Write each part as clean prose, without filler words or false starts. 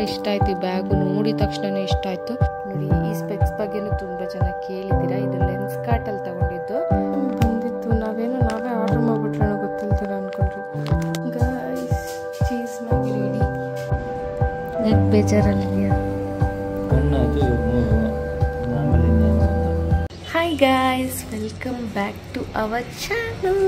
ಇಷ್ಟ ಆಯಿತು. ಈ ಬ್ಯಾಗು ನೋಡಿದ ತಕ್ಷಣ ಇಷ್ಟ ಆಯಿತು. ನೋಡಿ, ಈ ಸ್ಪೆಕ್ಸ್ ಬಗ್ಗೆನೂ ತುಂಬ ಜನ ಕೇಳಿದ್ದೀರಾ. ಇದು ಲೆನ್ಸ್ ಕಾರ್ಟಲ್ಲಿ ತಗೊಂಡಿದ್ದು ಬಂದಿತ್ತು. ನಾವೇ ಆರ್ಡರ್ ಮಾಡಿಬಿಟ್ರೆ ಗೊತ್ತಿಲ್ತೀರ ಅಂದ್ಕೊಂಡ್ರಿ. Guys, cheese Maggi ready. ಯಾಕೆ ಬೇಜಾರಲ್ಲಿದೆಯಾ? Hi guys, welcome back to our channel.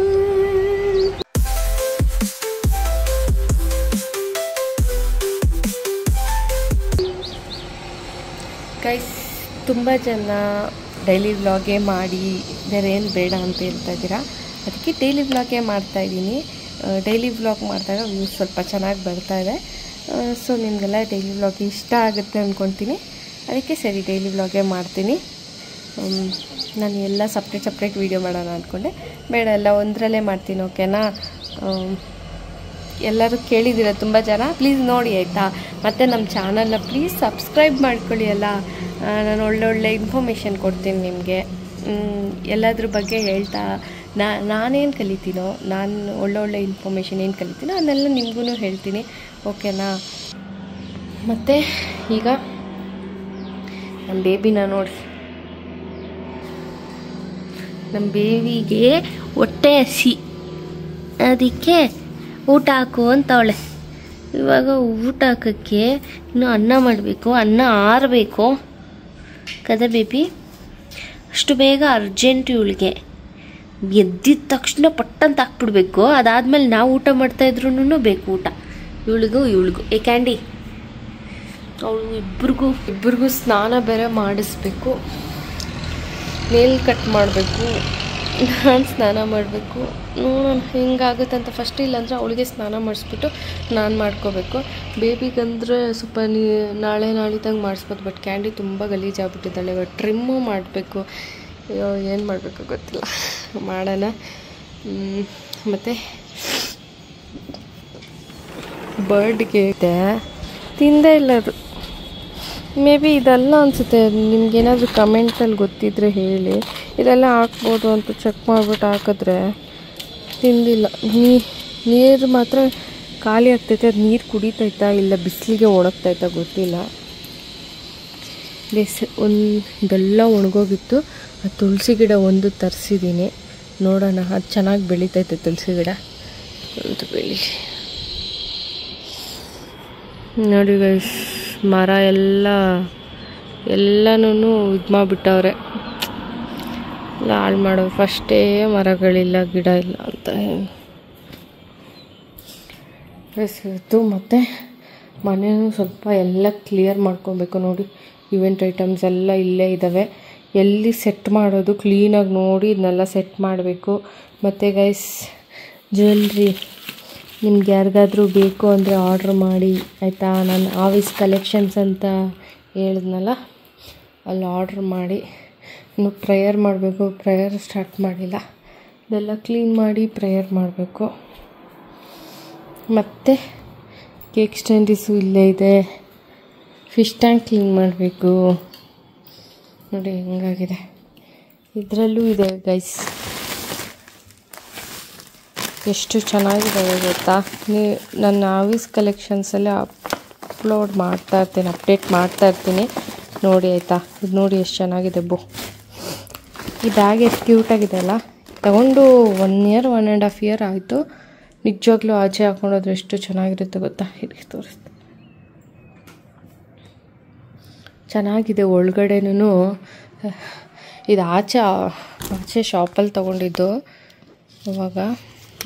Guys, ತುಂಬ ಜನ ಡೈಲಿ ವ್ಲಾಗೇ ಮಾಡಿ ಬೇರೆ ಏನು ಬೇಡ ಅಂತ ಹೇಳ್ತಾ ಇದ್ದೀರಾ. ಅದಕ್ಕೆ ಡೈಲಿ ವ್ಲಾಗೇ ಮಾಡ್ತಾಯಿದ್ದೀನಿ. ಡೈಲಿ ವ್ಲಾಗ್ ಮಾಡಿದಾಗ ವ್ಯೂಸ್ ಸ್ವಲ್ಪ ಚೆನ್ನಾಗಿ ಬರ್ತಾಯಿದೆ. ಸೊ ನಿಮಗೆಲ್ಲ ಡೈಲಿ ವ್ಲಾಗ್ ಇಷ್ಟ ಆಗುತ್ತೆ ಅಂದ್ಕೊತೀನಿ. ಅದಕ್ಕೆ ಸರಿ ಡೈಲಿ ವ್ಲಾಗೇ ಮಾಡ್ತೀನಿ. ನಾನು ಎಲ್ಲ ಸಪ್ರೇಟ್ ವೀಡಿಯೋ ಮಾಡೋಣ ಅಂದ್ಕೊಂಡೆ. ಬೇಡ, ಎಲ್ಲ ಒಂದರಲ್ಲೇ ಮಾಡ್ತೀನಿ, ಓಕೆನಾ? ಎಲ್ಲರೂ ಕೇಳಿದ್ದೀರ ತುಂಬ ಜನ, ಪ್ಲೀಸ್ ನೋಡಿ ಆಯಿತಾ. ಮತ್ತು ನಮ್ಮ ಚಾನಲ್ನ ಪ್ಲೀಸ್ ಸಬ್ಸ್ಕ್ರೈಬ್ ಮಾಡ್ಕೊಳ್ಳಿ. ಎಲ್ಲ ನಾನು ಒಳ್ಳೆ ಇನ್ಫಾರ್ಮೇಷನ್ ಕೊಡ್ತೀನಿ ನಿಮಗೆ. ಎಲ್ಲದ್ರ ಬಗ್ಗೆ ಹೇಳ್ತಾ ನಾನೇನು ಕಲಿತೀನೋ, ನಾನು ಒಳ್ಳೆ ಇನ್ಫಾರ್ಮೇಷನ್ ಏನು ಕಲಿತೀನೋ ಅದನ್ನೆಲ್ಲ ನಿಮಗೂ ಹೇಳ್ತೀನಿ, ಓಕೆನಾ? ಮತ್ತು ಈಗ ನಮ್ಮ ಬೇಬಿನ ನೋಡಿ, ನಮ್ಮ ಬೇಬಿಗೆ ಹೊಟ್ಟೆ ಹಸಿ, ಅದಕ್ಕೆ ಊಟ ಹಾಕು ಅಂತವಳೆ. ಇವಾಗ ಊಟ ಹಾಕೋಕ್ಕೆ ಇನ್ನೂ ಅನ್ನ ಮಾಡಬೇಕು, ಅನ್ನ ಆರಬೇಕು ಕದ ಬೇಬಿ. ಅಷ್ಟು ಬೇಗ ಅರ್ಜೆಂಟ್ ಇವಳಿಗೆ. ಎದ್ದಿದ ತಕ್ಷಣ ಪಟ್ಟಂತ ಹಾಕ್ಬಿಡ್ಬೇಕು. ಅದಾದಮೇಲೆ ನಾವು ಊಟ ಮಾಡ್ತಾಯಿದ್ರೂ ಬೇಕು ಊಟ ಇವಳಿಗೂ. ಏ ಕ್ಯಾಂಡಿ, ಅವಳು ಇಬ್ಬರಿಗೂ ಸ್ನಾನ ಬೇರೆ ಮಾಡಿಸ್ಬೇಕು. ನೇಲ್ ಕಟ್ ಮಾಡಬೇಕು, ನಾನು ಸ್ನಾನ ಮಾಡಬೇಕು. ನೋಡೋಣ ಹೆಂಗಾಗುತ್ತೆ ಅಂತ. ಫಸ್ಟ್ ಇಲ್ಲಾಂದರೆ ಅವಳಿಗೆ ಸ್ನಾನ ಮಾಡಿಸ್ಬಿಟ್ಟು ನಾನು ಮಾಡ್ಕೋಬೇಕು. ಬೇಬಿಗಂದರೆ ಸ್ವಲ್ಪ ನಾಳೆ ನಾಳಿದ್ದಂಗೆ ಮಾಡಿಸ್ಬೋದು. ಬಟ್ ಕ್ಯಾಂಡಿ ತುಂಬ ಗಲೀಜಾಗ್ಬಿಟ್ಟಿದ್ದಾಳೆ. ಇವಾಗ ಟ್ರಿಮ್ಮು ಮಾಡಬೇಕು. ಏನು ಮಾಡಬೇಕು ಗೊತ್ತಿಲ್ಲ, ಮಾಡೋಣ. ಮತ್ತು ಬರ್ಡ್ಗೆ ತಿಂದೇ ಇಲ್ಲ ಅದು. ಮೇ ಬಿ ಇದೆಲ್ಲ ಅನಿಸುತ್ತೆ. ನಿಮ್ಗೇನಾದರೂ ಕಮೆಂಟಲ್ಲಿ ಗೊತ್ತಿದ್ದರೆ ಹೇಳಿ. ಇದೆಲ್ಲ ಹಾಕ್ಬೋದು ಅಂತ ಚೆಕ್ ಮಾಡಿಬಿಟ್ಟು ಹಾಕಿದ್ರೆ ತಿಂದಿಲ್ಲ. ನೀರು ಮಾತ್ರ ಖಾಲಿ ಆಗ್ತೈತೆ. ಅದು ನೀರು ಕುಡಿತೈತಾ ಇಲ್ಲ ಬಿಸಿಲಿಗೆ ಒಣಗ್ತೈತಾ ಗೊತ್ತಿಲ್ಲ. ಇದೆಲ್ಲ ಒಣಗೋಗಿತ್ತು. ಆ ತುಳಸಿ ಗಿಡ ಒಂದು ತರಿಸಿದ್ದೀನಿ, ನೋಡೋಣ. ಅದು ಚೆನ್ನಾಗಿ ಬೆಳೀತೈತೆ ತುಳಸಿ ಗಿಡ ಅಂತ. ಬೆಳಿ ನೋಡಿ ಗೈಸ್, ಮರ ಎಲ್ಲನೂ ಇದು ಮಾಡಿಬಿಟ್ಟವ್ರೆ, ಎಲ್ಲ ಹಾಳು ಮಾಡೋರು. ಫಸ್ಟೇ ಮರಗಳಿಲ್ಲ, ಗಿಡ ಇಲ್ಲ ಅಂತ ಇತ್ತು. ಮತ್ತು ಮನೆಯೂ ಸ್ವಲ್ಪ ಎಲ್ಲ ಕ್ಲಿಯರ್ ಮಾಡ್ಕೊಬೇಕು. ನೋಡಿ, ಇವೆಂಟ್ ಐಟಮ್ಸ್ ಎಲ್ಲ ಇಲ್ಲೇ ಇದ್ದಾವೆ. ಎಲ್ಲಿ ಸೆಟ್ ಮಾಡೋದು ಕ್ಲೀನಾಗಿ ನೋಡಿ ಇದನ್ನೆಲ್ಲ ಸೆಟ್ ಮಾಡಬೇಕು. ಮತ್ತು ಗೈಸ್, ಜ್ಯುವೆಲ್ರಿ ನಿಮ್ಗೆ ಯಾರಿಗಾದ್ರೂ ಬೇಕು ಅಂದರೆ ಆರ್ಡ್ರ್ ಮಾಡಿ ಆಯಿತಾ. ನಾನು ಆವಿಸ್ ಕಲೆಕ್ಷನ್ಸ್ ಅಂತ ಹೇಳಿದ್ನಲ್ಲ, ಅಲ್ಲಿ ಆರ್ಡ್ರ್ ಮಾಡಿ. ಇನ್ನು ಪ್ರೇಯರ್ ಮಾಡಬೇಕು. ಪ್ರೇಯರ್ ಸ್ಟಾರ್ಟ್ ಮಾಡಿಲ್ಲ. ಇದೆಲ್ಲ ಕ್ಲೀನ್ ಮಾಡಿ ಪ್ರೇಯರ್ ಮಾಡಬೇಕು. ಮತ್ತು ಕೇಕ್ ಸ್ಟ್ಯಾಂಡಿಸು ಇಲ್ಲೇ ಇದೆ. ಫಿಶ್ ಟ್ಯಾಂಕ್ ಕ್ಲೀನ್ ಮಾಡಬೇಕು. ನೋಡಿ ಹೆಂಗಾಗಿದೆ. ಇದರಲ್ಲೂ ಇದೆ ಗೈಸ್, ಎಷ್ಟು ಚೆನ್ನಾಗಿದ್ದಾವೆ ಗೊತ್ತಾ. ನನ್ನ ಆವಿಸ್ ಕಲೆಕ್ಷನ್ಸಲ್ಲೇ ಅಪ್ಲೋಡ್ ಮಾಡ್ತಾಯಿರ್ತೀನಿ, ಅಪ್ಡೇಟ್ ಮಾಡ್ತಾಯಿರ್ತೀನಿ, ನೋಡಿ ಆಯಿತಾ. ಇದು ನೋಡಿ ಎಷ್ಟು ಚೆನ್ನಾಗಿದೆ. ಈ ಬ್ಯಾಗ್ ಎಷ್ಟು ಕ್ಯೂಟಾಗಿದೆ ಅಲ್ಲ. ತಗೊಂಡು 1 ಇಯರ್ 1.5 ಇಯರ್ ಆಯಿತು. ನಿಜವಾಗ್ಲೂ ಆಚೆ ಹಾಕೊಂಡೋದ್ರೆ ಎಷ್ಟು ಚೆನ್ನಾಗಿರುತ್ತೆ ಗೊತ್ತಾ. ಇಲ್ಲಿ ತೋರಿಸ್ತೆ, ಚೆನ್ನಾಗಿದೆ. ಒಳಗಡೆನೂ ಇದು ಆಚೆ ಶಾಪಲ್ಲಿ ತೊಗೊಂಡಿದ್ದು. ಅವಾಗ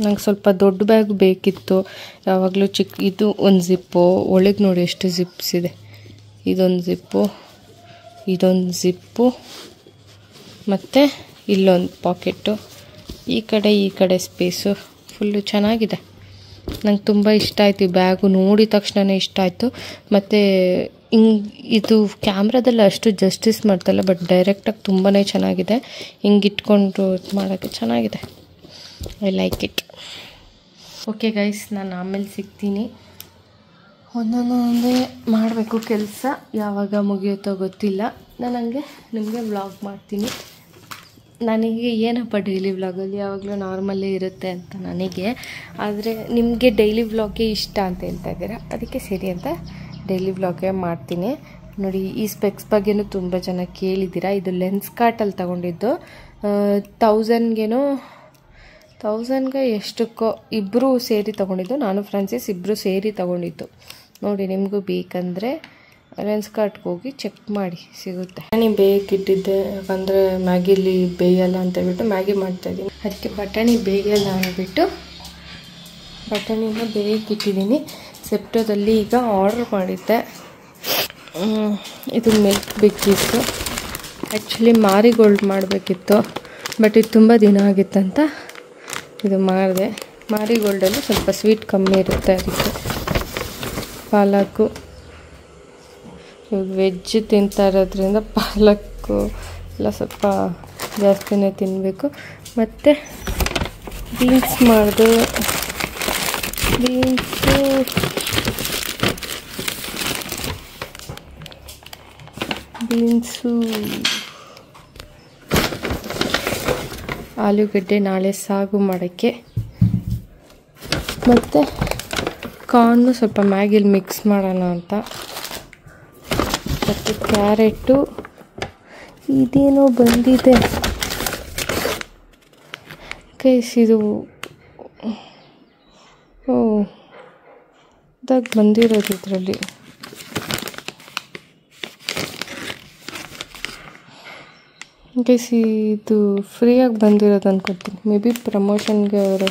ನಂಗೆ ಸ್ವಲ್ಪ ದೊಡ್ಡ ಬ್ಯಾಗ್ ಬೇಕಿತ್ತು. ಯಾವಾಗಲೂ ಇದು ಒಂದು ಜಿಪ್ಪು. ಒಳಗೆ ನೋಡಿ ಎಷ್ಟು ಜಿಪ್ಸ್ ಇದೆ. ಇದೊಂದು ಜಿಪ್ಪು ಮತ್ತು ಇಲ್ಲೊಂದು ಪಾಕೆಟ್ಟು. ಈ ಕಡೆ ಸ್ಪೇಸು ಫುಲ್ಲು ಚೆನ್ನಾಗಿದೆ. ನಂಗೆ ತುಂಬ ಇಷ್ಟ ಆಯಿತು. ಈ ಬ್ಯಾಗು ನೋಡಿದ ತಕ್ಷಣ ಇಷ್ಟ ಆಯಿತು. ಮತ್ತು ಇದು ಕ್ಯಾಮ್ರಾದಲ್ಲಿ ಅಷ್ಟು ಜಸ್ಟಿಸ್ ಮಾಡ್ತಾಯಿಲ್ಲ, ಬಟ್ ಡೈರೆಕ್ಟಾಗಿ ತುಂಬಾ ಚೆನ್ನಾಗಿದೆ. ಇಟ್ಕೊಂಡು ಮಾಡೋಕ್ಕೆ ಚೆನ್ನಾಗಿದೆ. I like it. Okay guys, ನಾನು ಆಮೇಲೆ ಸಿಗ್ತೀನಿ. ಒಂದೊಂದೇ ಮಾಡಬೇಕು ಕೆಲಸ. ಯಾವಾಗ ಮುಗಿಯುತ್ತೋ ಗೊತ್ತಿಲ್ಲ. ನಾನು ಹಂಗೆ ನಿಮಗೆ ವ್ಲಾಗ್ ಮಾಡ್ತೀನಿ. ನನಗೆ ಏನಪ್ಪ ಡೈಲಿ ವ್ಲಾಗಲ್ಲಿ ಯಾವಾಗಲೂ ನಾರ್ಮಲ್ಲೇ ಇರುತ್ತೆ ಅಂತ ನನಗೆ. ಆದರೆ ನಿಮಗೆ ಡೈಲಿ ವ್ಲಾಗೇ ಇಷ್ಟ ಅಂತ ಹೇಳ್ತಾ ಇದ್ದೀರಾ, ಅದಕ್ಕೆ ಸರಿ ಅಂತ ಡೈಲಿ ವ್ಲಾಗೇ ಮಾಡ್ತೀನಿ. ನೋಡಿ, ಈ ಸ್ಪೆಕ್ಸ್ ಬಗ್ಗೆನೂ ತುಂಬ ಜನ ಕೇಳಿದ್ದೀರಾ. ಇದು ಲೆನ್ಸ್ಕಾರ್ಟಲ್ಲಿ ತೊಗೊಂಡಿದ್ದು. 1000ಗೆ ಎಷ್ಟಕ್ಕೋ ಇಬ್ಬರು ಸೇರಿ ತೊಗೊಂಡಿದ್ದು. ನಾನು ಫ್ರಾನ್ಸಿಸ್ ಇಬ್ಬರು ಸೇರಿ ತೊಗೊಂಡಿದ್ದು. ನೋಡಿ, ನಿಮಗೂ ಬೇಕಂದರೆ ಲೆನ್ಸ್ಕಾರ್ಟ್ಗೆ ಹೋಗಿ ಚೆಕ್ ಮಾಡಿ, ಸಿಗುತ್ತೆ. ಬಟಾಣಿ ಬೇಯಕ್ಕಿಟ್ಟಿದ್ದೆ, ಯಾಕಂದರೆ ಮ್ಯಾಗಿಲಿ ಬೇಯಲ್ಲ ಅಂತ ಹೇಳ್ಬಿಟ್ಟು ಮ್ಯಾಗಿ ಮಾಡ್ತಾಯಿದ್ದೀನಿ. ಅದಕ್ಕೆ ಬಟಾಣಿ ಬೇಯಲ್ಲ ಅಂದ್ಬಿಟ್ಟು ಬಟಾಣಿನ ಬೇಯಕ್ಕಿಟ್ಟಿದ್ದೀನಿ. ಸೆಪ್ಟೋದಲ್ಲಿ ಈಗ ಆರ್ಡ್ರ್ ಮಾಡಿದ್ದೆ. ಇದು ಮಿಲ್ಕ್ ಬೇಕಿತ್ತು. ಆ್ಯಕ್ಚುಲಿ ಮಾರಿಗೋಲ್ಡ್ ಮಾಡಬೇಕಿತ್ತು, ಬಟ್ ಇದು ತುಂಬ ದಿನ ಆಗಿತ್ತಂತ ಇದು ಮಾಡಿದೆ. ಮಾರಿಗೋಲ್ಡಲ್ಲಿ ಸ್ವಲ್ಪ ಸ್ವೀಟ್ ಕಮ್ಮಿ ಇರುತ್ತೆ, ಅದಕ್ಕೆ. ಪಾಲಕ್ಕು, ವೆಜ್ ತಿಂತಾ ಇರೋದ್ರಿಂದ ಪಾಲಕ್ಕು ಎಲ್ಲ ಸ್ವಲ್ಪ ಜಾಸ್ತಿನೇ ತಿನ್ನಬೇಕು. ಮತ್ತು ಬೀನ್ಸ್ ಮಾಡಿದೆ. ಬೀನ್ಸು ಆಲೂಗಡ್ಡೆ ನಾಳೆ ಸಾಗು ಮಾಡೋಕ್ಕೆ. ಮತ್ತು ಕಾರ್ನು ಸ್ವಲ್ಪ ಮ್ಯಾಗಿಲಿ ಮಿಕ್ಸ್ ಮಾಡೋಣ ಅಂತ. ಮತ್ತು ಕ್ಯಾರೆಟು ಇದೇನೋ ಬಂದಿದೆ ಗೈಸ್, ಇದು ಇದಾಗ ಬಂದಿರೋದು. ಇದರಲ್ಲಿ ಗೈಸ್ ಇದು ಫ್ರೀಯಾಗಿ ಬಂದಿರೋದು ಅನ್ಕೊತೀನಿ. ಮೇ ಬಿ ಪ್ರಮೋಷನ್ಗೆ ಅವರು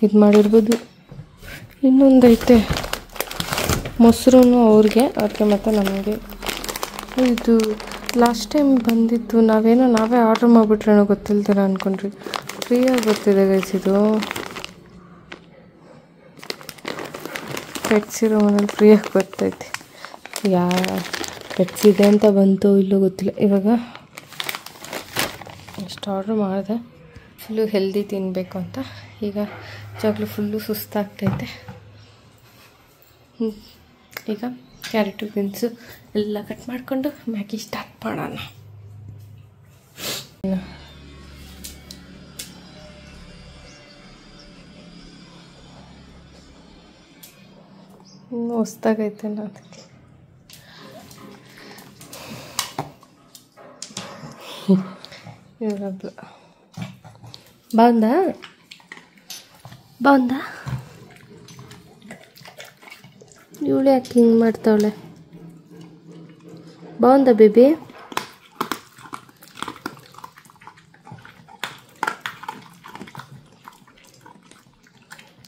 ಇದು ಮಾಡಿರ್ಬೋದು. ಇನ್ನೊಂದೈತೆ ಮೊಸರು ಅವ್ರಿಗೆ ಮತ್ತು ನಮಗೆ. ಇದು ಲಾಸ್ಟ್ ಟೈಮ್ ಬಂದಿತ್ತು. ನಾವೇ ಆರ್ಡ್ರ್ ಮಾಡಿಬಿಟ್ರೇನೋ ಗೊತ್ತಿಲ್ದಿರ ಅಂದ್ಕೊಂಡ್ರಿ. ಫ್ರೀಯಾಗಿ ಬರ್ತಿದೆ ಗೈಸ್ ಇದು. ಪೆಟ್ಸಿರೋ ಮನೇಲಿ ಫ್ರೀಯಾಗಿ ಬರ್ತೈತೆ. ಪೆಟ್ಸಿದೆ ಅಂತ ಬಂತು ಇಲ್ಲೋ ಗೊತ್ತಿಲ್ಲ. ಇವಾಗ ಎಷ್ಟು ಆರ್ಡ್ರ್ ಮಾಡಿದೆ. ಫುಲ್ಲು ಹೆಲ್ದಿ ತಿನ್ನಬೇಕು ಅಂತ. ಈಗ ಜಾಗಲೂ ಫುಲ್ಲು ಸುಸ್ತಾಗ್ತೈತೆ. ಈಗ ಕ್ಯಾರೆಟು ಬೀನ್ಸು ಎಲ್ಲ ಕಟ್ ಮಾಡಿಕೊಂಡು ಮ್ಯಾಗಿ ಸ್ಟಾರ್ಟ್ ಮಾಡೋಣ. ಇನ್ನೂ ಹೊಸ್ದಾಗೈತಲ್ಲ ಅದಕ್ಕೆ. ಇವರೊಬ್ಳು ಬಾಂದಾ ಇವಳು ಯಾಕೆ ಹಿಂಗೆ ಮಾಡ್ತಾವಳೆ? ಬಾಂದ ಬೇಬಿ.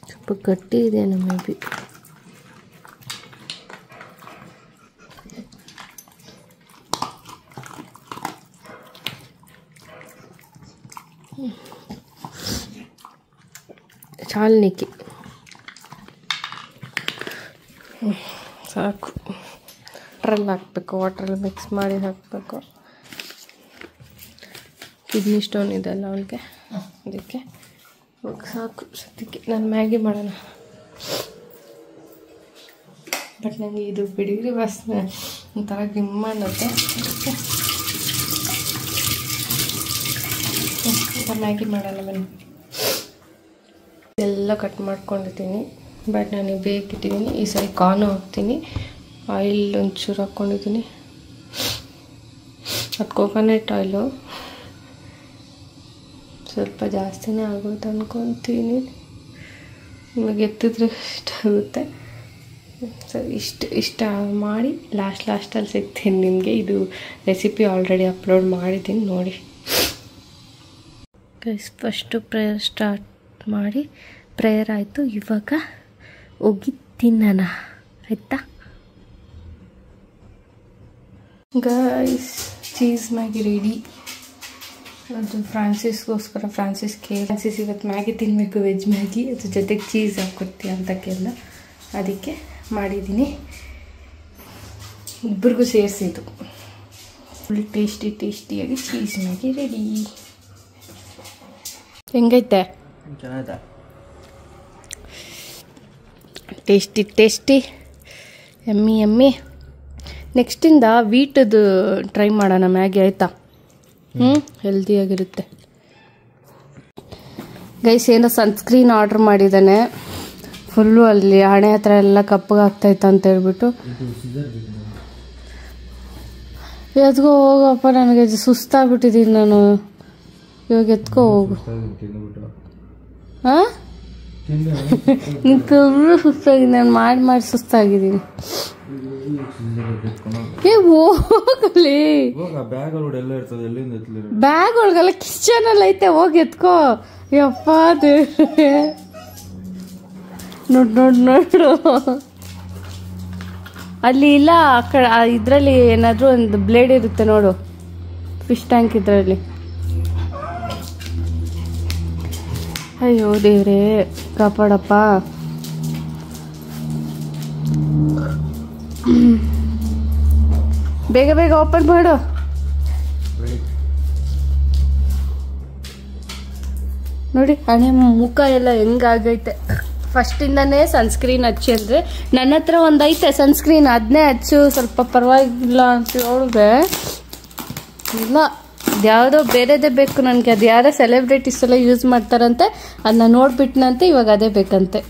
ಸ್ವಲ್ಪ ಗಟ್ಟಿ ಇದೆ ನಮ್ಮ ಬೇಬಿ. ಚಾಲ್ನಿಕ್ಕಿ ಸಾಕು. ವಾಟ್ರಲ್ಲಿ ಹಾಕಬೇಕು, ವಾಟ್ರಲ್ಲಿ ಮಿಕ್ಸ್ ಮಾಡಿ ಹಾಕಬೇಕು. ಕಿಡ್ನಿ ಸ್ಟೋನ್ ಇದೆಲ್ಲ ಅವಳಿಗೆ, ಅದಕ್ಕೆ ಸಾಕು ಸದ್ಯಕ್ಕೆ. ನಾನು ಮ್ಯಾಗಿ ಮಾಡೋಣ. ಬಟ್ ನನಗೆ ಇದು ಬಿಡಿಗಿರಿ ವಾಸನೆ ಒಂಥರ ಗಿಮ್ಮ ಅನ್ನತ್ತೆ. ಮ್ಯಾಗಿ ಮಾಡೋಣ ಬನ್ನಿ. ಎಲ್ಲ ಕಟ್ ಮಾಡ್ಕೊಂಡಿದ್ದೀನಿ. ಬಟ್ ನಾನು ಬೇಕಿಟ್ಟಿದ್ದೀನಿ. ಈ ಸರಿ ಕಾರ್ನು ಹಾಕ್ತೀನಿ. ಆಯಿಲ್ ಒಂಚೂರು ಹಾಕ್ಕೊಂಡಿದ್ದೀನಿ. ಅದು ಕೋಕೋನಟ್ ಆಯಿಲು ಸ್ವಲ್ಪ ಜಾಸ್ತಿನೇ ಆಗೋದು ಅಂದ್ಕೊತೀನಿ. ಇವಾಗ ಎತ್ತಿದ್ರೆ ಇಷ್ಟ ಆಗುತ್ತೆ. ಸರಿ, ಇಷ್ಟ ಮಾಡಿ ಲಾಸ್ಟಲ್ಲಿ ಸಿಗ್ತೀನಿ ನಿಮಗೆ. ಇದು ರೆಸಿಪಿ ಆಲ್ರೆಡಿ ಅಪ್ಲೋಡ್ ಮಾಡಿದ್ದೀನಿ, ನೋಡಿ. ಫಸ್ಟು ಪ್ರೇಯರ್ ಸ್ಟಾರ್ಟ್ ಮಾಡಿ, ಪ್ರೇಯರ್ ಆಯಿತು. ಇವಾಗ ಹೋಗಿ ತಿನ್ನೋಣ, ಆಯಿತಾ ಗೈಸ್? Cheese Maggi ready. ಅದು ಫ್ರಾನ್ಸಿಸ್ಗೋಸ್ಕರ. ಫ್ರಾನ್ಸಿಸ್ ಇವತ್ತು ಮ್ಯಾಗಿ ತಿನ್ನಬೇಕು, ವೆಜ್ ಮ್ಯಾಗಿ. ಅದ್ರ ಜೊತೆಗೆ ಚೀಸ್ ಹಾಕ್ಕೊಡ್ತೀಯ ಅಂತಕ್ಕೆಲ್ಲ, ಅದಕ್ಕೆ ಮಾಡಿದ್ದೀನಿ. ಇಬ್ಬರಿಗೂ ಸೇರಿಸಿದ್ದು ಫುಲ್ ಟೇಸ್ಟಿಯಾಗಿ ಚೀಸ್ ಮ್ಯಾಗಿ ರೆಡಿ. ಹೆಂಗೈತೆ? ಟೇಸ್ಟಿ ಎಮ್ಮಿ. ನೆಕ್ಸ್ಟಿಂದ ವೀಟದು ಟ್ರೈ ಮಾಡೋಣ ಮ್ಯಾಗಿ, ಆಯಿತಾ? ಹೆಲ್ದಿಯಾಗಿರುತ್ತೆ. ಗೈಸ್ ಏನೋ ಸನ್ಸ್ಕ್ರೀನ್ ಆರ್ಡ್ರ್ ಮಾಡಿದ್ದಾನೆ ಫುಲ್ಲು ಅಲ್ಲಿ ಹಣೆ ಹತ್ರ ಎಲ್ಲ ಕಪ್ಪಗಾಗ್ತೈತೆ ಅಂತ ಹೇಳ್ಬಿಟ್ಟು ಎತ್ಕೋ ಹೋಗಪ್ಪ, ನನಗೆ ಸುಸ್ತಾಗ್ಬಿಟ್ಟಿದ್ದೀನಿ ನಾನು. ಇವಾಗ ಎತ್ಕೋ ಹೋಗು. ಹಾಂ ನಿಂತು ಸುಸ್ತಾಗಿದೆ, ನಾನು ಮಾಡಿ ಸುಸ್ತಾಗಿದ್ದೀನಿ. ಹೋಗಲಿ, ಬ್ಯಾಗ್ ಒಳಗೆಲ್ಲ ಕಿಚನ್ ಅಲ್ಲಿ ಐತೆ, ಹೋಗಿ ಎತ್ಕೋ. ಯಪ್ಪ ದೇವ್ರೆ, ನೋಡು ಅಲ್ಲಿ ಇಲ್ಲ, ಆ ಕಡೆ ಇದರಲ್ಲಿ ಏನಾದರೂ ಒಂದು ಬ್ಲೇಡ್ ಇರುತ್ತೆ ನೋಡು, ಫಿಶ್ ಟ್ಯಾಂಕ್ ಇದರಲ್ಲಿ. ಅಯ್ಯೋ ದೇವ್ರೇ ಕಾಪಾಡಪ್ಪ. ಬೇಗ ಬೇಗ ಓಪನ್ ಮಾಡು. ನೋಡಿ ಹಣೆ ಮುಖ ಎಲ್ಲ ಹೆಂಗಾಗೈತೆ. ಫಸ್ಟಿಂದನೇ ಸನ್ಸ್ಕ್ರೀನ್ ಹಚ್ಚಿ ಅಂದರೆ ನನ್ನ ಹತ್ರ ಒಂದು ಐತೆ ಸನ್ಸ್ಕ್ರೀನ್, ಅದನ್ನೇ ಹಚ್ಚು ಸ್ವಲ್ಪ ಪರವಾಗಿಲ್ಲ ಅಂತ ಹೇಳಿದೆ. ಇಲ್ಲ, ಯಾವುದೋ ಬೇರೆದೇ ಬೇಕು ನನಗೆ. ಅದು ಯಾರೋ ಸೆಲೆಬ್ರಿಟೀಸ್ ಎಲ್ಲ ಯೂಸ್ ಮಾಡ್ತಾರಂತೆ, ಅದನ್ನ ನೋಡ್ಬಿಟ್ನಂತೆ, ಇವಾಗ ಅದೇ ಬೇಕಂತೆ.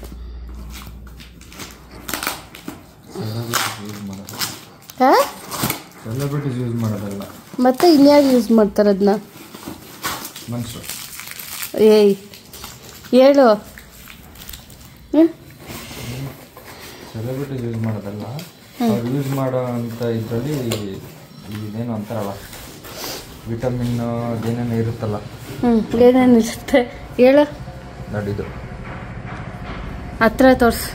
ಮತ್ತೆ ಇನ್ಯಾರು ಯೂಸ್ ಮಾಡ್ತಾರೆ ಅದನ್ನ? ಏಯ್ ಹೇಳು. ಸೆಲೆಬ್ರಿಟೀಸ್ ಯೂಸ್ ಮಾಡೋದಲ್ಲ, ಅವ್ರು ಯೂಸ್ ಮಾಡೋ ಅಂತ ಇದರಲ್ಲಿ ಇದೇನು ಅಂತಾರಲ್ಲ, ವಿಟಮಿನ್ ಅದೇನೇನು ಇರುತ್ತಲ್ಲ. ಏನೇನು ಇರುತ್ತೆ ಹೇಳು. ನಡಿದು ಹತ್ರ ತೋರ್ಸು.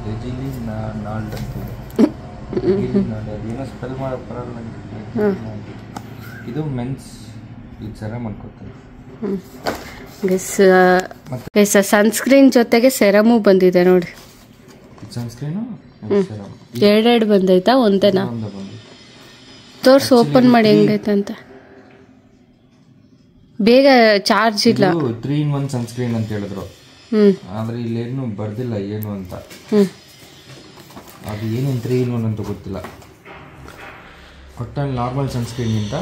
ರೆಜಿಲಿನಾಲ್ಡ್ ಅಂತಿದೆ, ಅದೇನೋ ಸ್ಪೆಲ್ ಮಾಡೋ ಬರಲ್ಲ. ಇದು ಮೆನ್ಸ್ ಇದು ಸೆರಮ್ ಅನ್ಕೋತಾರೆ. ಸನ್ಸ್ಕ್ರೀನ್ ಜೊತೆಗೆ ಸೆರಮು ಬಂದಿದೆ ನೋಡಿ. ಸನ್ಸ್ಕ್ರೀನು ಎರಡೆರಡು ಬಂದೈತಾ, ಒಂದೇನಾ? ತೋರ್ಸು, ಓಪನ್ ಮಾಡಿ ಹೆಂಗೈತೆ ಅಂತ. ಬೇಗ ಚಾರ್ಜ್ ಇಲ್ಲ. 3-in-1 ಸನ್ಸ್ಕ್ರೀನ್ ಅಂತ ಹೇಳಿದ್ರು, ಆದ್ರೆ ಇಲ್ಲೇನು ಬರ್ದಿಲ್ಲ ಏನು ಅಂತ. ಅದು ಏನೇನು 3-in-1 ಅಂತ ಗೊತ್ತಿಲ್ಲ. ಒಟ್ಟಲ್ಲಿ ನಾರ್ಮಲ್ ಸನ್ಸ್ಕ್ರೀನ್ಗಿಂತ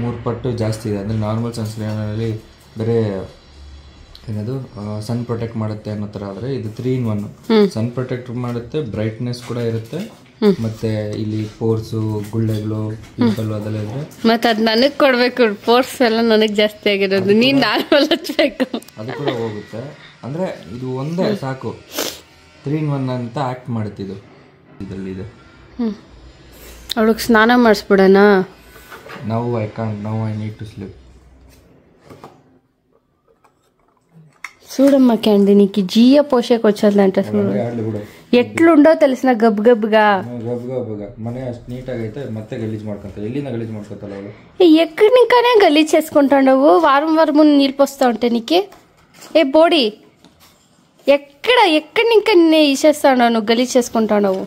3 ಪಟ್ಟು ಜಾಸ್ತಿ ಇದೆ. ಅಂದರೆ ನಾರ್ಮಲ್ ಸನ್ಸ್ಕ್ರೀನಲ್ಲಿ ಬರೀ ಏನದು ಸನ್ ಪ್ರೊಟೆಕ್ಟ್ ಮಾಡುತ್ತೆ ಅನ್ನೋ ಥರ, ಆದರೆ ಇದು 3-in-1. ಸನ್ ಪ್ರೊಟೆಕ್ಟ್ ಮಾಡುತ್ತೆ, ಬ್ರೈಟ್ನೆಸ್ ಕೂಡ ಇರುತ್ತೆ, ಮತ್ತೆ ಇಲ್ಲಿ ಪೋರ್ಸು, ಗುಳ್ಳೆಗಳು, ಪಿಂಪಲ್ ಅದೆಲ್ಲ ಇದ್ರೆ ಮತ್ತೆ ಅದು ನನಗೆ ಕೊಡಬೇಕು. ಪೋರ್ಸ್ ಎಲ್ಲ ನನಗೆ ಜಾಸ್ತಿ ಆಗಿರೋದು, ನೀನು ನಾರ್ಮಲ್ ಹಚ್ಬೇಕು, ಅದು ಕೂಡ ಹೋಗುತ್ತೆ. ಅಂದರೆ ಇದು ಒಂದೇ ಸಾಕು, 3-in-1 ಅಂತ ಆ್ಯಕ್ಟ್ ಮಾಡುತ್ತೆ ಇದು. ಇದರಲ್ಲಿ ಇದೆ. ಅವಳಿಗೆ ಸ್ನಾನ ಮಾಡಿಸ್ಬಿಡೋಣ. ನಾವು ಐ ಕಾಂಟ್, ನಾವು ಐ ನೀಡ್ ಟು ಸ್ಲೀಪ್. చూడమ్మా క్యాండీ నీకు జియ పోషకు వచ్చాదంట చూడు ఎట్లుండో తెలిసిన గబ్ గబ్గా మనే అಷ್ಟು నీట్ ಆಗೈತೆ ಮತ್ತೆ ಗಲೀಜ್ ಮಾಡ್ಕೊಂತ ಎಲ್ಲಿಂದ ಗಲೀಜ್ ಮಾಡ್ಕೊತಲ್ಲ ಅವಳು ఎక్కడి నింకానే గలీజ్ చేసుకుంటాండవు వారం వారం నీళ్ళు పోస్తా ఉంటే నీకే ఏ బోడీ ఎక్కడి నింకా ఇసేస్తాను నువ్వు గలీజ్ చేసుకుంటాండవు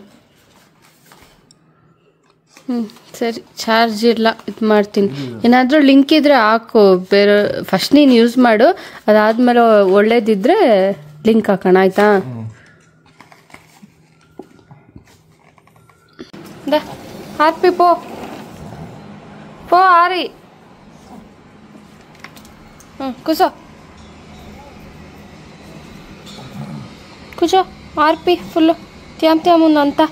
ಸರಿ ಚಾರ್ಜ್ ಇಲ್ಲ ಇದು ಮಾಡ್ತೀನಿ ಏನಾದರೂ ಲಿಂಕ್ ಇದ್ದರೆ ಹಾಕು ಬೇರೆ ಫಸ್ಟ್ ನೀನು ಯೂಸ್ ಮಾಡು ಅದಾದಮೇಲೆ ಒಳ್ಳೇದಿದ್ದರೆ ಲಿಂಕ್ ಹಾಕೋಣ ಆಯಿತಾ ಹಾಕ್ಬಿ ಪೋ ಆರಿ కూర్చో ఆర్పి ఫుల్ త్యాముందంతా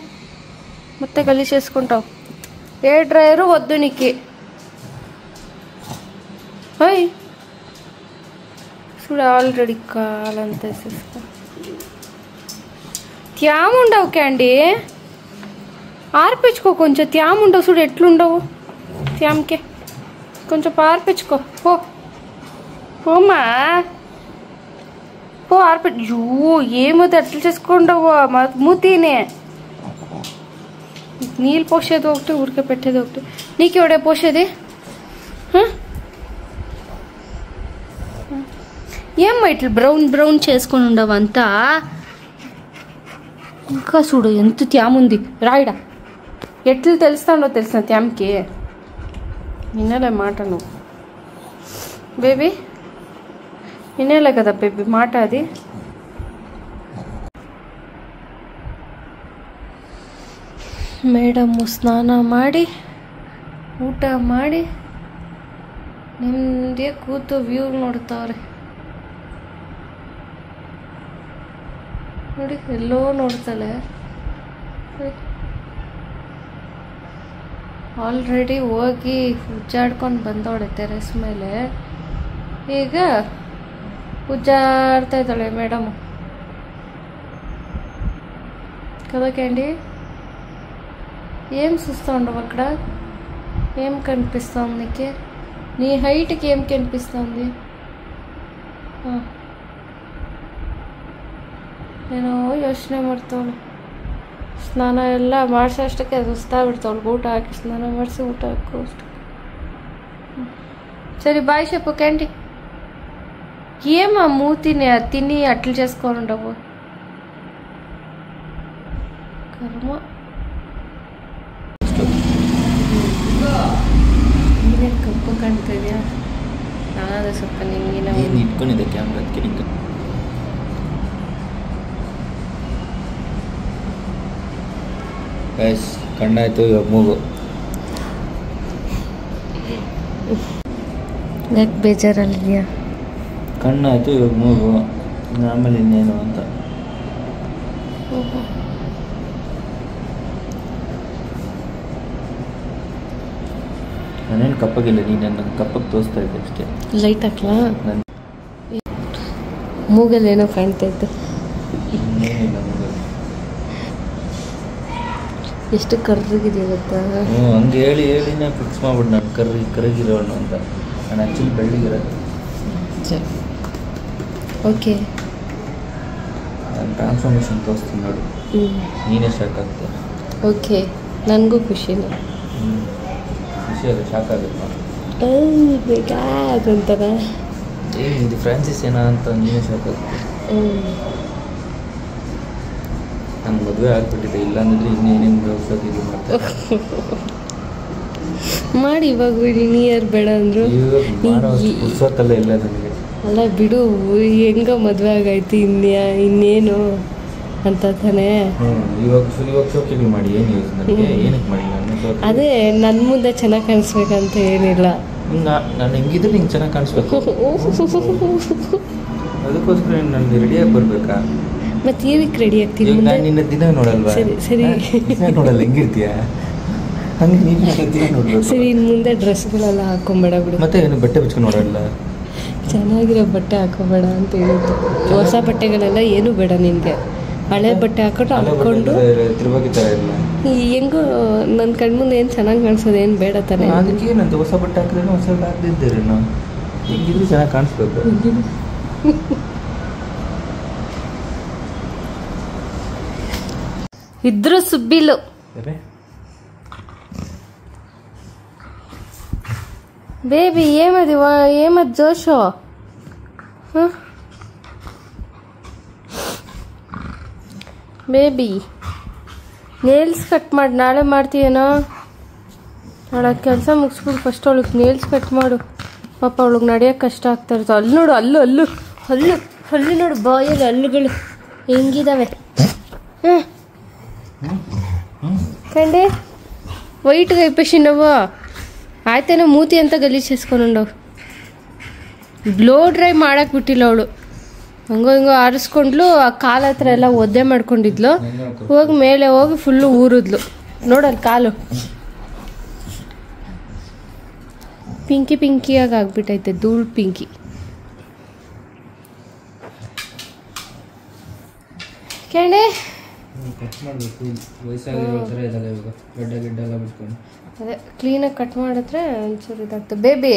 మొత్తం గలీజ్ చేసుకుంటావు ఏ డ్రైవరు వద్దు నీకు అయ్ చూడు ఆల్రెడీ కాలంతా వేసేసుకో త్యాముండవు క్యాండీ ఆర్పించుకో కొంచెం త్యాముండవు చూడు ఎట్లుండవు త్యామ్కే కొంచెం ఆర్పించుకో పోమా పో ఆర్పి అయ్యో ఏమవుతుంది అట్లా చేసుకుంటావు మూతీనే నీళ్ళు పోసేది ఒకటి ఉడక పెట్టేది ఒకటి నీకెవడే పోసేది ఏమ్మా ఇట్లా బ్రౌన్ బ్రౌన్ చేసుకొని ఉండవు అంతా ఇంకా చూడు ఎంత త్యాముంది రాయిడా ఎట్లు తెలుస్తాడో తెలిసిన త్యామ్కి వినలే మాట నువ్వు బేబీ వినేలే కదా బేబీ మాట అది ಮೇಡಮ್ಮು ಸ್ನಾನ ಮಾಡಿ ಊಟ ಮಾಡಿ ನೆಮ್ಮದಿಯಾಗಿ ಕೂತು ವ್ಯೂ ನೋಡ್ತಾವ್ರೆ ನೋಡಿ ಎಲ್ಲೋ ನೋಡ್ತಾಳೆ. ಆಲ್ರೆಡಿ ಹೋಗಿ ಉಜ್ಜಾಡ್ಕೊಂಡು ಬಂದವಳೆ ಟೆರೆಸ್ ಮೇಲೆ. ಈಗ ఉజ్జాడుతా ఇದ್ದಾಳೆ మేడము కదా క్యాండీ. ఏం చూస్తూ ఉండవు అక్కడ? ఏం కనిపిస్తుంది నీకు? నీ హైట్కి ఏం కనిపిస్తుంది? నేను ಯೋಚನೆ ಮಾಡ್ತಾವಳು. ಸ್ನಾನ ಎಲ್ಲ ಮಾಡಿಸೋಷ್ಟಕ್ಕೆ ಅದು ಸುಸ್ತಾಗ್ಬಿಡ್ತಾವಳು. ಊಟ ಹಾಕಿ ಸ್ನಾನ ಮಾಡಿಸಿ ಊಟ ಹಾಕೋ ಅಷ್ಟು. సరే బాయ్ చెప్పు క్యాండీ. ఏమా మూతిని తిని అట్లు చేసుకొని ఉండవు కర్మ. ನೀನೇ ಕಪ್ಪು ಕಾಣ್ತಾ ಇದೆಯಾ? ನಾನದು ಸ್ವಲ್ಪ ನಿಂಗಿನ ಇಟ್ಕೊಂಡಿದ್ದೆ ಕ್ಯಾಮ್ರಾ ಅದಕ್ಕೆ. ಗೈಸ್ ಕಣ್ಣಾಯ್ತು, ಇವಾಗ ಮೂಗು. ಯಾಕೆ ಬೇಜಾರಲ್ಲಿದೆಯಾ? ಕಣ್ಣಾಯ್ತು, ಇವಾಗ ಮೂಗು, ಆಮೇಲೆ ಇನ್ನೇನು ಅಂತ. ನಾನೇನು ಕಪ್ಪಗಿಲ್ಲ, ನೀನು ನನ್ನ ಕಪ್ಪಗೆ ತೋರಿಸ್ತಾ ಇದ್ದೆ ಅಷ್ಟೇ. ಲೈಟ್ ಹಾಕ್ಲಾ? ಮೂಗಲ್ಲಿ ಏನೋ ಕಾಣ್ತಾ ಇತ್ತು. ಇನ್ನೇನಿಲ್ಲ ಮೂಗಲ್ಲಿ. ಎಷ್ಟು ಕರ್ರಗಿದೆ ಗೊತ್ತಾ? ಹಂಗೆ ಹೇಳಿ ಹೇಳಿನೇ ಫಿಕ್ಸ್ ಮಾಡ್ಬಿಟ್ಟು ನಾನು ಕರಗಿರೋಣ ಅಂತ. ನಾನು ಆ್ಯಕ್ಚುಲಿ ಬೆಳ್ಳಿಗಿರೋದು. ಓಕೆ, ನಾನು ಟ್ರಾನ್ಸ್ಫಾರ್ಮೇಷನ್ ತೋರಿಸ್ತೀನಿ ನೋಡು, ನೀನೇ ಶಾಕ್ ಆಗ್ತೀಯ. ಓಕೆ, ನನಗೂ ಖುಷಿನೇ. ಖುಷಿ ಅಲ್ಲ, ಶಾಕ್ ಆಗುತ್ತೆ. ಬೇಕಾದಂತಾರ ಇದು ಫ್ರಾನ್ಸಿಸ್ ಏನಾ ಅಂತ ನೀನೇ ಶಾಕ್ ಆಗುತ್ತೆ. ನಾನು ಮದುವೆ ಆಗ್ಬಿಟ್ಟಿದೆ, ಇಲ್ಲಾಂದ್ರೆ ಇನ್ನೇನೇನು ಗೌಸೋದು ಇದು ಮಾಡ್ತಾರೆ ಮಾಡಿ. ಇವಾಗ ನಿಯರ್ ಬೇಡ ಅಂದರು ಪುರ್ಸೊತ್ತಲ್ಲ ಇಲ್ಲ ನನಗೆ. ಅಲ್ಲ ಬಿಡು, ಹೆಂಗ ಮದುವೆ ಆಗೈತಿ, ಇನ್ನೇನು ಅಂತ ತಾನೇ. ಇವಾಗ ಶೋಕಿಗಳು ಮಾಡಿ ಏನು ಯೂಸ್ ನನಗೆ? ಏನಕ್ಕೆ ಮಾಡಿ ನಾನು? ಅದೇ ನನ್ನ ಮುಂದೆ ಚೆನ್ನಾಗಿ ಕಾಣಿಸ್ಬೇಕಂತ ಏನಿಲ್ಲ. ನಾನು ಹೆಂಗಿದ್ರೆ ನಿಂಗೆ ಚೆನ್ನಾಗಿ ಕಾಣಿಸ್ಬೇಕು, ಅದಕ್ಕೋಸ್ಕರ ನನಗೆ ರೆಡಿಯಾಗಿ ಬರಬೇಕಾ? ಮತ್ತೆ ಏನಕ್ಕೆ ರೆಡಿ ಆಗ್ತೀನಿ? ನಾನು ನಿನ್ನ ದಿನ ನೋಡಲ್ವಾ? ಸರಿ ನೋಡಲ್ಲ, ಹೆಂಗಿರ್ತೀಯ ಹಂಗೆ ನೀನು ದಿನ ನೋಡ್ಬೇಕು. ಸರಿ, ಇನ್ನು ಮುಂದೆ ಡ್ರೆಸ್ಗಳೆಲ್ಲ ಹಾಕೊಂಬೇಡ ಬಿಡು. ಮತ್ತೆ ಏನು ಬಟ್ಟೆ ಬಿಚ್ಕೊಂಡು ನೋಡಲ್ಲ? ಚೆನ್ನಾಗಿರೋ ಬಟ್ಟೆ ಹಾಕೋಬೇಡ ಅಂತ ಹೇಳಿದ್ದು. ಹೊಸ ಬಟ್ಟೆಗಳೆಲ್ಲ ಏನೂ ಬೇಡ ನಿನಗೆ. ಹಳೆ ಬಟ್ಟೆ ಹಾಕೊಂಡು ತಿರುವಾಗಿ ಥರ ಇಲ್ಲ. ಹೆಂಗೋ ನನ್ನ ಕಣ್ಮುಂದೆ ಏನು ಚೆನ್ನಾಗಿ ಕಾಣಿಸೋದು ಏನು ಬೇಡ ತಾನೆ. ಅದಕ್ಕೆ ಏನಂತ ಹೊಸ ಬಟ್ಟೆ ಹಾಕಿದ್ರೆ ಹೊಸ ಹಾಕ್ದಿದ್ದೀರಿ ನಾವು ಹೆಂಗಿದ್ರು ಚೆನ್ನಾಗಿ ಕಾಣಿಸ್ಬೇಕು. ಇದ್ರು ಸುಬ್ಬಿಲು ಬೇಬಿ ఏమది జోషో? ಬೇಬಿ ನೇಲ್ಸ್ ಕಟ್ ಮಾಡಿ ನಾಳೆ ಮಾಡ್ತೀಯೇನೋ? ನಾಳೆ ಕೆಲಸ ಮುಗಿಸ್ಬಿಟ್ಟು ಫಸ್ಟ್ ಅವಳಿಗೆ ನೇಲ್ಸ್ ಕಟ್ ಮಾಡು. ಪಾಪ ಅವಳಿಗೆ ನಡೆಯೋಕ್ಕೆ ಕಷ್ಟ ಆಗ್ತಾ ಇರ್ತವೆ. ಅಲ್ಲಿ ನೋಡು, ಹಲ್ಲು ನೋಡು, ಬಾಯಲ್ಲಿ ಹಲ್ಲುಗಳು ಹೆಂಗಿದಾವೆ. ಕಂಡೆ ವೈಟ್ಗೆ ಐಪೇಶಿನವ ಆಯ್ತೇನೋ ಮೂತಿ ಅಂತ ಗಲೀಜು చేసుಕೊಂಡವು. ಬ್ಲೋ ಡ್ರೈ ಮಾಡಕ್ಕೆ ಬಿಟ್ಟಿಲ್ಲ ಅವಳು. ಹಂಗೋ ಆರಿಸ್ಕೊಂಡ್ಲು. ಆ ಕಾಲ ಹತ್ರ ಎಲ್ಲ ಒದ್ದೆ ಮಾಡ್ಕೊಂಡಿದ್ಲು. ಹೋಗಿ ಮೇಲೆ ಹೋಗಿ ಫುಲ್ಲು ಊರಿದ್ಲು. ನೋಡಲ್ಲಿ ಕಾಲು ಪಿಂಕಿಯಾಗಿ ಆಗ್ಬಿಟ್ಟೈತೆ, ಧೂಳು ಪಿಂಕಿ. ಕೇಳಿ ಅದೇ ಕ್ಲೀನಾಗಿ ಕಟ್ ಮಾಡಿದ್ರೆ ಒಂಚೂರು ಇದಾಗ್ತದೆ. ಬೇಬಿ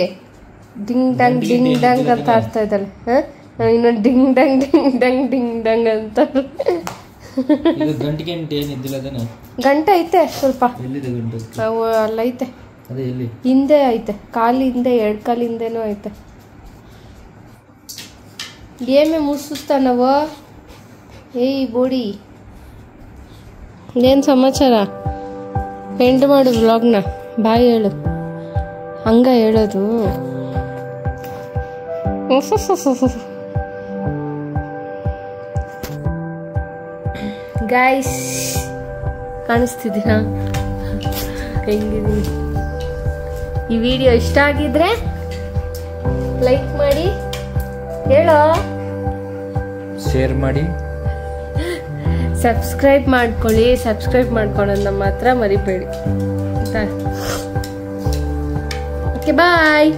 ಡಿಂಗ್ ಡಂಗ್ ಅಂತ ಆಡ್ತಾ ಇದ್ದಾಳೆ. ಇನ್ನೊಂದು ಡಿಂಗ್ ಡಂಗ್ ಅಂತ. ಗಂಟೆ ಐತೆ ಸ್ವಲ್ಪ, ಅಲ್ಲೈತೆ ಹಿಂದೆ ಐತೆ, ಕಾಲಿಂದೆ 2 ಕಾಲಿಂದೇನೂ ಐತೆ. ಏಮೇ ಮುಸುಸ್ತಾನವ? ಏಯ್ ಬೋಡಿ, ಏನು ಸಮಾಚಾರ? ಎಂಡ್ ಮಾಡು ವ್ಲಾಗ್ನ. ಬಾಯ್ ಹೇಳು. ಹಂಗ ಹೇಳೋದು. ಗೈಸ್ ಕಾಣಿಸ್ತಿದ್ದೀನಾ ಹೆಂಗಿದ್ದೀನಿ? ಈ ವಿಡಿಯೋ ಇಷ್ಟ ಆಗಿದ್ರೆ ಲೈಕ್ ಮಾಡಿ, ಹೇಳೋ, ಶೇರ್ ಮಾಡಿ, ಸಬ್ಸ್ಕ್ರೈಬ್ ಮಾಡ್ಕೊಳ್ಳಿ. ಸಬ್ಸ್ಕ್ರೈಬ್ ಮಾಡ್ಕೊಳ್ಳೋದನ್ನ ಮಾತ್ರ ಮರಿಬೇಡಿ. ಓಕೆ ಬಾಯ್.